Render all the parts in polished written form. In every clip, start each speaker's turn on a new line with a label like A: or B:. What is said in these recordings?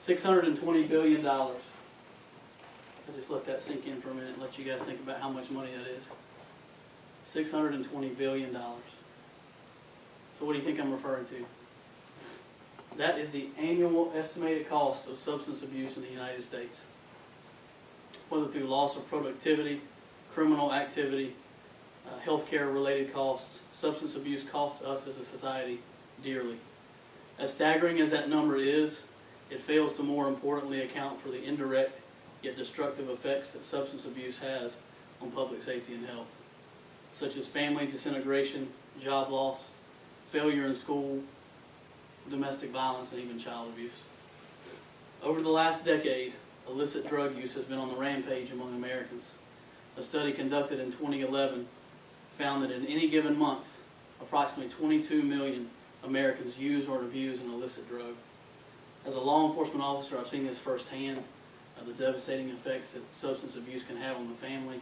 A: $620 billion. I'll just let that sink in for a minute and let you guys think about how much money that is. $620 billion. So what do you think I'm referring to? That is the annual estimated cost of substance abuse in the United States. Whether through loss of productivity, criminal activity, healthcare related costs, substance abuse costs us as a society dearly. As staggering as that number is, it fails to more importantly account for the indirect yet destructive effects that substance abuse has on public safety and health, such as family disintegration, job loss, failure in school, domestic violence, and even child abuse. Over the last decade, illicit drug use has been on the rampage among Americans. A study conducted in 2011 found that in any given month, approximately 22 million Americans use or abuse an illicit drug. As a law enforcement officer, I've seen this firsthand, the devastating effects that substance abuse can have on the family,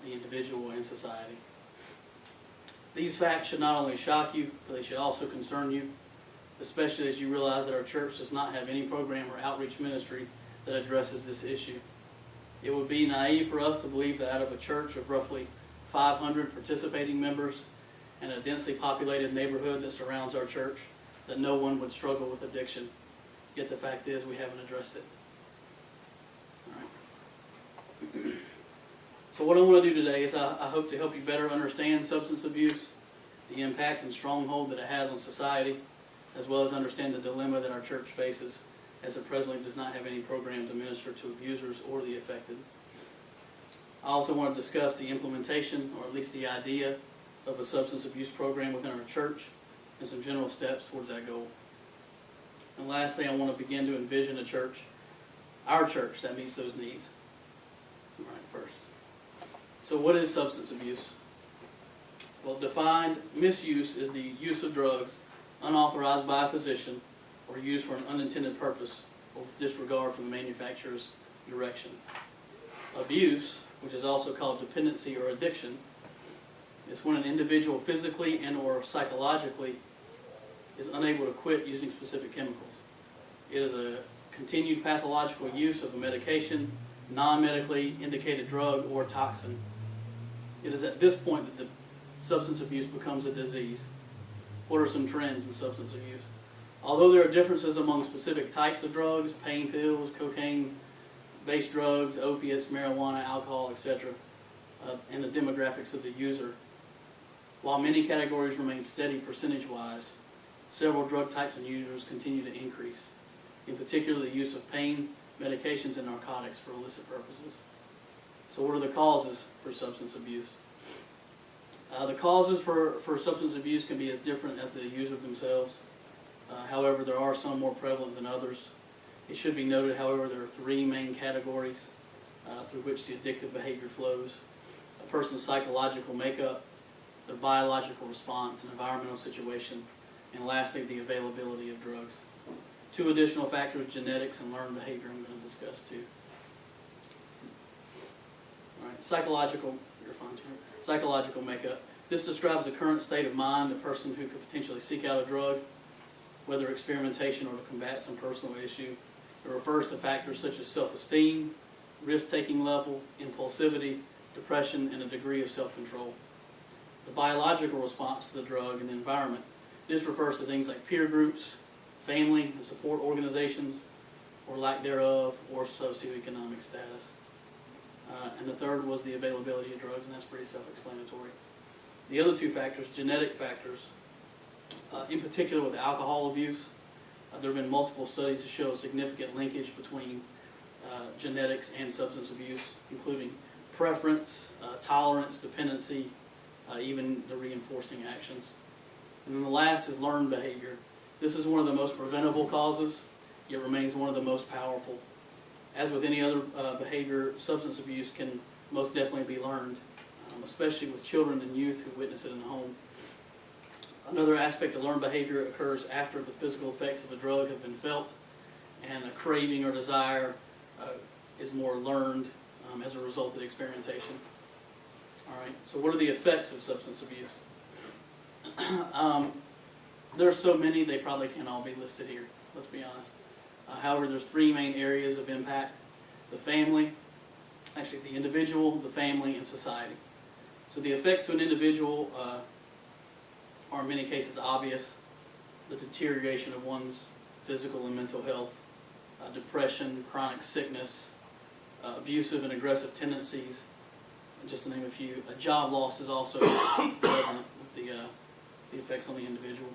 A: the individual, and society. These facts should not only shock you, but they should also concern you, especially as you realize that our church does not have any program or outreach ministry that addresses this issue. It would be naive for us to believe that out of a church of roughly 500 participating members and a densely populated neighborhood that surrounds our church, that no one would struggle with addiction. Yet the fact is we haven't addressed it. All right. So what I want to do today is I hope to help you better understand substance abuse, the impact and stronghold that it has on society, as well as understand the dilemma that our church faces, as it presently does not have any program to minister to abusers or the affected. I also want to discuss the implementation, or at least the idea, of a substance abuse program within our church and some general steps towards that goal. And lastly, I want to begin to envision a church, our church, that meets those needs. All right, first. So what is substance abuse? Well, defined, misuse is the use of drugs unauthorized by a physician or used for an unintended purpose or with disregard for the manufacturer's direction. Abuse, which is also called dependency or addiction, is when an individual physically and or psychologically is unable to quit using specific chemicals. It is a continued pathological use of a medication, non-medically indicated drug, or toxin. It is at this point that the substance abuse becomes a disease. What are some trends in substance abuse? Although there are differences among specific types of drugs, pain pills, cocaine-based drugs, opiates, marijuana, alcohol, etc., and the demographics of the user, while many categories remain steady percentage-wise, several drug types and users continue to increase, in particular the use of pain, medications, and narcotics for illicit purposes. So what are the causes for substance abuse? The causes for substance abuse can be as different as the user themselves. However, there are some more prevalent than others. It should be noted, however, there are three main categories through which the addictive behavior flows: a person's psychological makeup, their biological response, and environmental situation, and lastly, the availability of drugs. Two additional factors, genetics and learned behavior, I'm going to discuss too. All right, psychological makeup. This describes the current state of mind of a person who could potentially seek out a drug, whether experimentation or to combat some personal issue. It refers to factors such as self-esteem, risk-taking level, impulsivity, depression, and a degree of self-control. The biological response to the drug and the environment. This refers to things like peer groups, family and support organizations, or lack thereof, or socioeconomic status. And the third was the availability of drugs, and that's pretty self-explanatory. The other two factors, genetic factors, in particular with alcohol abuse, there have been multiple studies to show a significant linkage between genetics and substance abuse, including preference, tolerance, dependency, even the reinforcing actions. And then the last is learned behavior. This is one of the most preventable causes, yet remains one of the most powerful. As with any other behavior, substance abuse can most definitely be learned, especially with children and youth who witness it in the home. Another aspect of learned behavior occurs after the physical effects of a drug have been felt, and a craving or desire is more learned as a result of the experimentation. All right, so what are the effects of substance abuse? There are so many, they probably can't all be listed here, let's be honest. However, there's three main areas of impact: the family, actually the individual, the family, and society. So the effects to an individual are in many cases obvious: the deterioration of one's physical and mental health, depression, chronic sickness, abusive and aggressive tendencies, just to name a few. Job loss is also prevalent with the effects on the individual.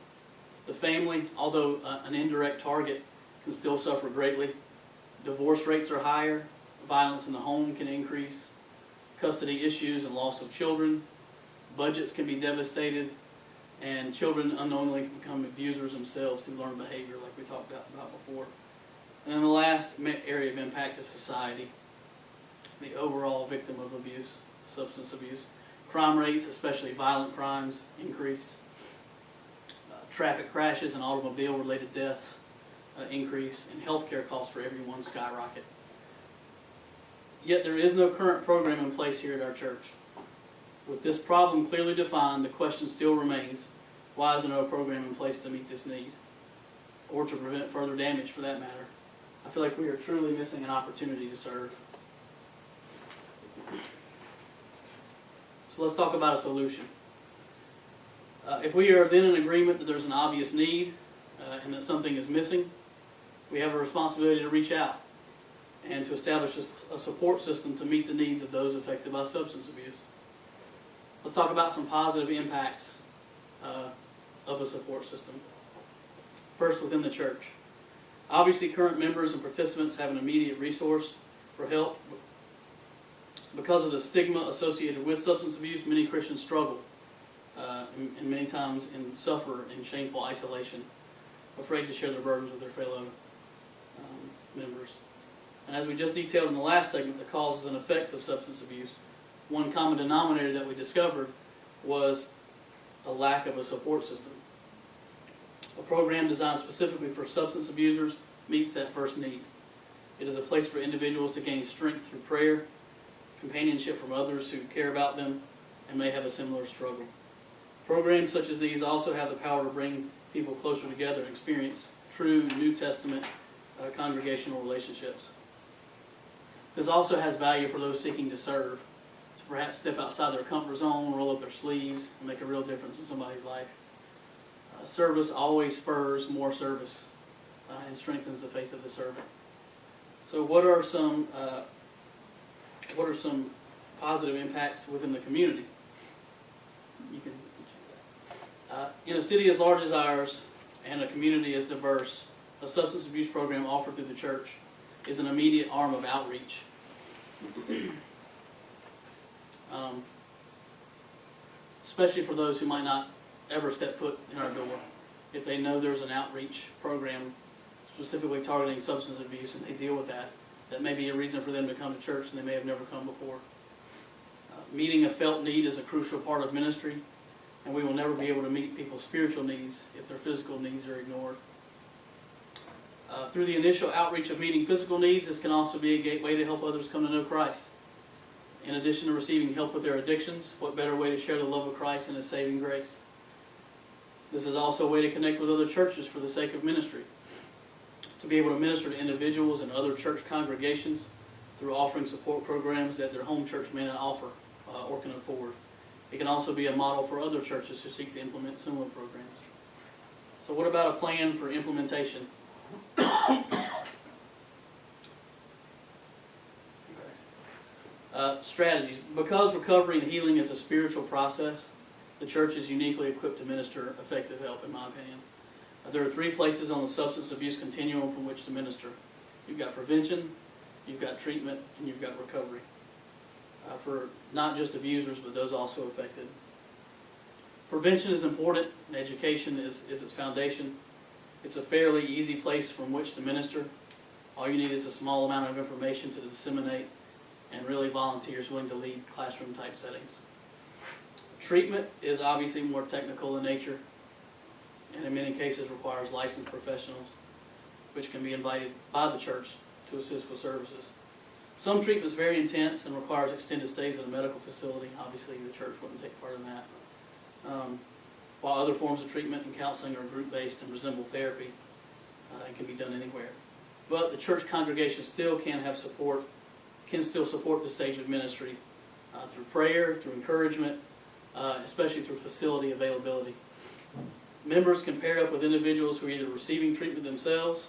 A: The family, although an indirect target, can still suffer greatly. Divorce rates are higher, violence in the home can increase, custody issues and loss of children, budgets can be devastated, and children unknowingly can become abusers themselves through learned behavior, like we talked about before. And then the last area of impact is society, the overall victim of abuse, substance abuse. Crime rates, especially violent crimes, increased. Traffic crashes and automobile-related deaths increase, and healthcare costs for everyone skyrocket. Yet there is no current program in place here at our church. With this problem clearly defined, the question still remains, why is there no program in place to meet this need, or to prevent further damage for that matter? I feel like we are truly missing an opportunity to serve. So let's talk about a solution. If we are then in agreement that there's an obvious need and that something is missing, we have a responsibility to reach out and to establish a support system to meet the needs of those affected by substance abuse. Let's talk about some positive impacts of a support system. First, within the church. Obviously, current members and participants have an immediate resource for help. Because of the stigma associated with substance abuse, many Christians struggle and many times suffer in shameful isolation, afraid to share their burdens with their fellow members. And as we just detailed in the last segment, the causes and effects of substance abuse, one common denominator that we discovered was a lack of a support system. A program designed specifically for substance abusers meets that first need. It is a place for individuals to gain strength through prayer, companionship from others who care about them and may have a similar struggle. Programs such as these also have the power to bring people closer together and experience true New Testament congregational relationships. This also has value for those seeking to serve, to perhaps step outside their comfort zone, roll up their sleeves, and make a real difference in somebody's life. Service always spurs more service and strengthens the faith of the servant. So what are some positive impacts within the community? You can in a city as large as ours and a community as diverse, a substance abuse program offered through the church is an immediate arm of outreach. Especially for those who might not ever step foot in our door. If they know there's an outreach program specifically targeting substance abuse and they deal with that, that may be a reason for them to come to church and they may have never come before. Meeting a felt need is a crucial part of ministry, and we will never be able to meet people's spiritual needs if their physical needs are ignored. Through the initial outreach of meeting physical needs, this can also be a gateway to help others come to know Christ. In addition to receiving help with their addictions, what better way to share the love of Christ and His saving grace? This is also a way to connect with other churches for the sake of ministry. To be able to minister to individuals and other church congregations through offering support programs that their home church may not offer or can afford. It can also be a model for other churches who seek to implement similar programs. So what about a plan for implementation? Strategies. Because recovery and healing is a spiritual process, the church is uniquely equipped to minister effective help, in my opinion. There are three places on the substance abuse continuum from which to minister. You've got prevention, you've got treatment, and you've got recovery. For not just abusers, but those also affected. Prevention is important, and education is its foundation. It's a fairly easy place from which to minister. All you need is a small amount of information to disseminate, and really volunteers willing to lead classroom-type settings. Treatment is obviously more technical in nature, and in many cases requires licensed professionals, which can be invited by the church to assist with services. Some treatment is very intense and requires extended stays at a medical facility. Obviously, the church wouldn't take part in that. While other forms of treatment and counseling are group-based and resemble therapy and can be done anywhere. but the church congregation still can still support the stage of ministry through prayer, through encouragement, especially through facility availability. Members can pair up with individuals who are either receiving treatment themselves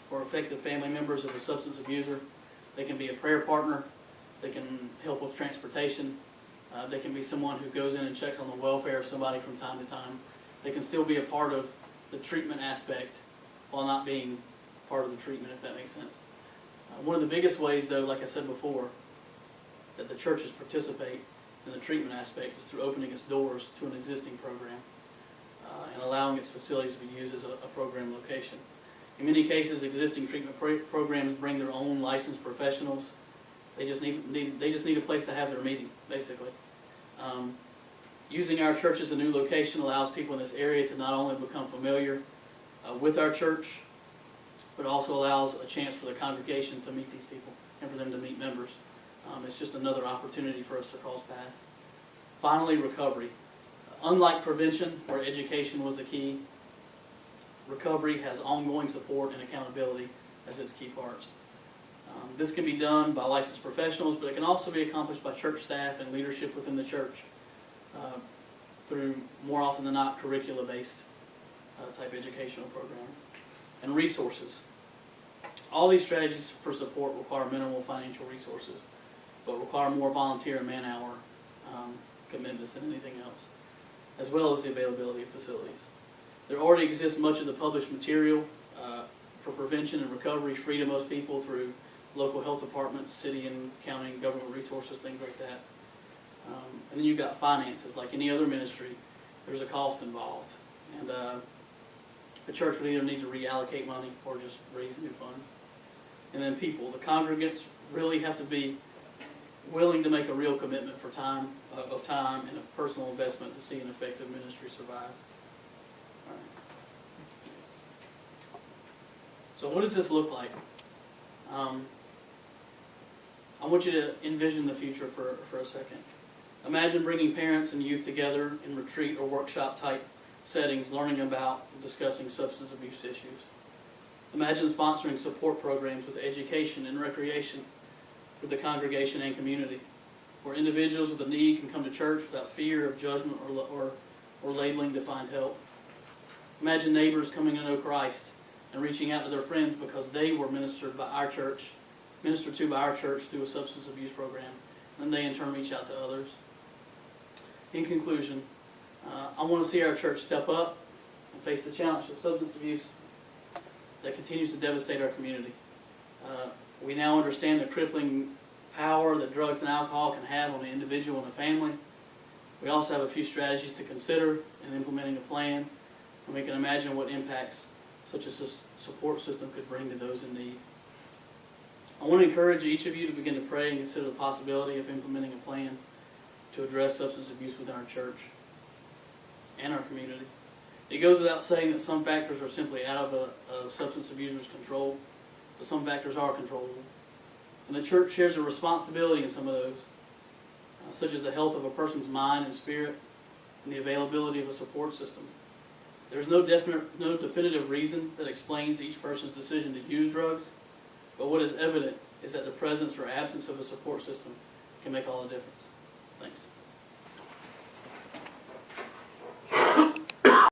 A: or affected family members of a substance abuser. They can be a prayer partner. They can help with transportation. They can be someone who goes in and checks on the welfare of somebody from time to time. They can still be a part of the treatment aspect while not being part of the treatment, if that makes sense. One of the biggest ways, though, like I said before, that the churches participate in the treatment aspect is through opening its doors to an existing program and allowing its facilities to be used as a program location. In many cases, existing treatment programs bring their own licensed professionals. They just need a place to have their meeting, basically. Using our church as a new location allows people in this area to not only become familiar with our church, but also allows a chance for the congregation to meet these people and for them to meet members. It's just another opportunity for us to cross paths. Finally, recovery. Unlike prevention, where education was the key, recovery has ongoing support and accountability as its key parts. This can be done by licensed professionals, but it can also be accomplished by church staff and leadership within the church through, more often than not, curricula-based type educational program. And resources. All these strategies for support require minimal financial resources, but require more volunteer and man-hour commitments than anything else, as well as the availability of facilities. There already exists much of the published material for prevention and recovery free to most people through local health departments, city and county government resources, things like that. And then you've got finances. Like any other ministry, there's a cost involved. And the church would either need to reallocate money or just raise new funds. And then people, the congregants really have to be willing to make a real commitment for time and of personal investment to see an effective ministry survive. All right. So what does this look like? I want you to envision the future for a second. Imagine bringing parents and youth together in retreat or workshop type settings, learning about and discussing substance abuse issues. Imagine sponsoring support programs with education and recreation for the congregation and community, where individuals with a need can come to church without fear of judgment or labeling to find help. Imagine neighbors coming to know Christ and reaching out to their friends because they were ministered to by our church through a substance abuse program, and they in turn reach out to others. In conclusion, I want to see our church step up and face the challenge of substance abuse that continues to devastate our community. We now understand the crippling power that drugs and alcohol can have on an individual and a family. We also have a few strategies to consider in implementing a plan, and we can imagine what impacts such a support system could bring to those in need. I want to encourage each of you to begin to pray and consider the possibility of implementing a plan to address substance abuse within our church and our community. It goes without saying that some factors are simply out of a substance abuser's control, but some factors are controllable. And the church shares a responsibility in some of those, such as the health of a person's mind and spirit and the availability of a support system. There's no definitive reason that explains each person's decision to use drugs, but what is evident is that the presence or absence of a support system can make all the difference. Thanks.